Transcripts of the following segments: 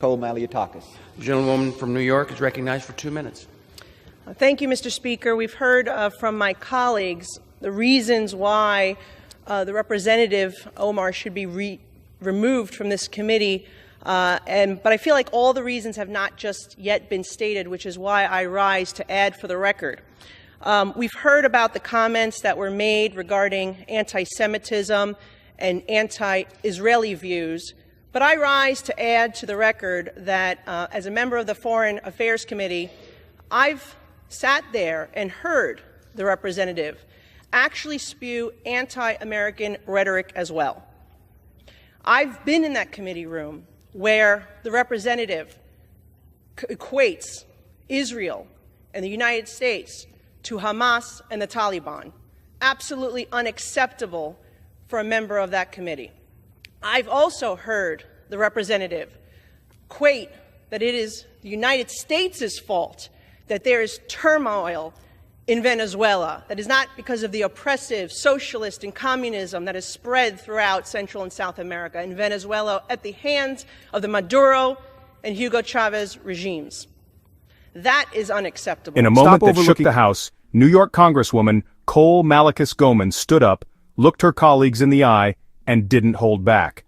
The gentlewoman from New York is recognized for 2 minutes. Thank you, Mr. Speaker. We've heard from my colleagues the reasons why the Representative Omar should be removed from this committee, but I feel like all the reasons have not just yet been stated, which is why I rise to add for the record. We've heard about the comments that were made regarding anti-Semitism and anti-Israeli views, but I rise to add to the record that as a member of the Foreign Affairs Committee, I've sat there and heard the representative actually spew anti-American rhetoric as well. I've been in that committee room where the representative equates Israel and the United States to Hamas and the Taliban. Absolutely unacceptable for a member of that committee. I've also heard the representative equate that it is the United States' fault that there is turmoil in Venezuela, that is not because of the oppressive socialist and communism that has spread throughout Central and South America in Venezuela at the hands of the Maduro and Hugo Chavez regimes. That is unacceptable. In a moment that shook the House, New York Congresswoman Cole Malachus Goman stood up, looked her colleagues in the eye, and didn't hold back.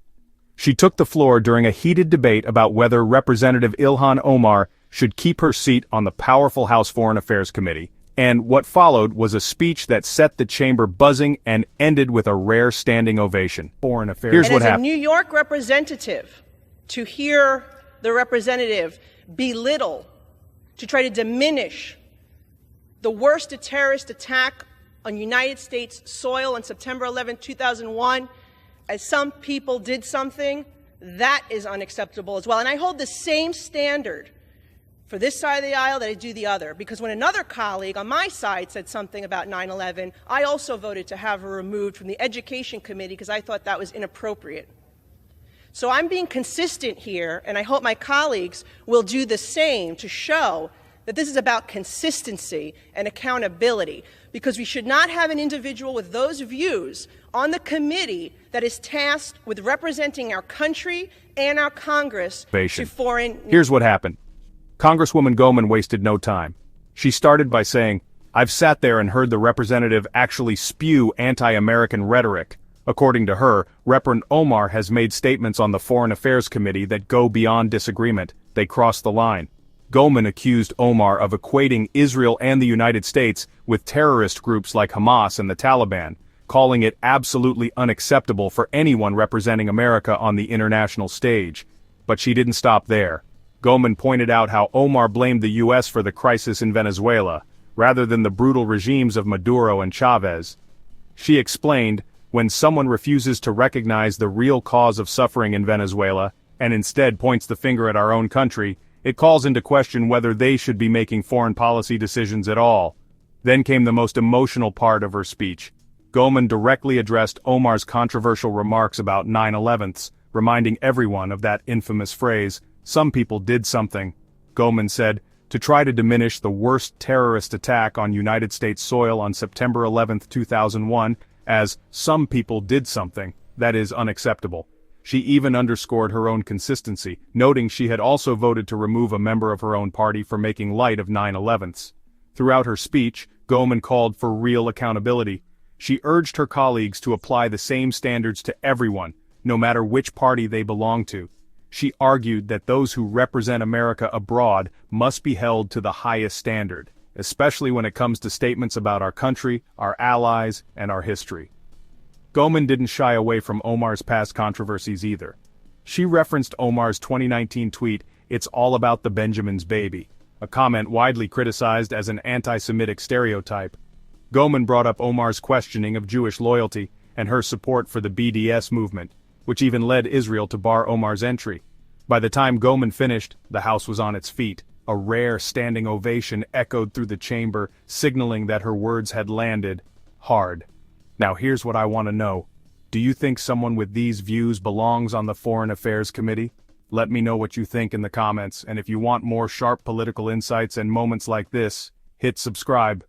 She took the floor during a heated debate about whether Representative Ilhan Omar should keep her seat on the powerful House Foreign Affairs Committee, and what followed was a speech that set the chamber buzzing and ended with a rare standing ovation. Foreign Affairs. Here's what happened. As a New York representative, to hear the representative belittle, to try to diminish the worst terrorist attack on United States soil on September 11, 2001, as some people did something, that is unacceptable as well. And I hold the same standard for this side of the aisle that I do the other, because when another colleague on my side said something about 9/11, I also voted to have her removed from the Education Committee because I thought that was inappropriate. So I'm being consistent here, and I hope my colleagues will do the same to show that this is about consistency and accountability, because we should not have an individual with those views on the committee that is tasked with representing our country and our Congress to foreign... Here's what happened. Congresswoman Goman wasted no time. She started by saying, "I've sat there and heard the representative actually spew anti-American rhetoric. According to her, Representative Omar has made statements on the Foreign Affairs Committee that go beyond disagreement. They cross the line." Goman accused Omar of equating Israel and the United States with terrorist groups like Hamas and the Taliban, calling it absolutely unacceptable for anyone representing America on the international stage. But she didn't stop there. Goman pointed out how Omar blamed the U.S. for the crisis in Venezuela, rather than the brutal regimes of Maduro and Chavez. She explained, when someone refuses to recognize the real cause of suffering in Venezuela, and instead points the finger at our own country, it calls into question whether they should be making foreign policy decisions at all. Then came the most emotional part of her speech. Goman directly addressed Omar's controversial remarks about 9/11s, reminding everyone of that infamous phrase, "Some people did something." Goman said, to try to diminish the worst terrorist attack on United States soil on September 11, 2001, as "some people did something," that is unacceptable. She even underscored her own consistency, noting she had also voted to remove a member of her own party for making light of 9/11s. Throughout her speech, Goman called for real accountability. She urged her colleagues to apply the same standards to everyone, no matter which party they belong to. She argued that those who represent America abroad must be held to the highest standard, especially when it comes to statements about our country, our allies, and our history. Goman didn't shy away from Omar's past controversies either. She referenced Omar's 2019 tweet, "It's all about the Benjamin's baby," a comment widely criticized as an anti-Semitic stereotype. Goman brought up Omar's questioning of Jewish loyalty and her support for the BDS movement, which even led Israel to bar Omar's entry. By the time Goman finished, the House was on its feet. A rare standing ovation echoed through the chamber, signaling that her words had landed hard. Now here's what I want to know. Do you think someone with these views belongs on the Foreign Affairs Committee? Let me know what you think in the comments, and if you want more sharp political insights and moments like this, hit subscribe.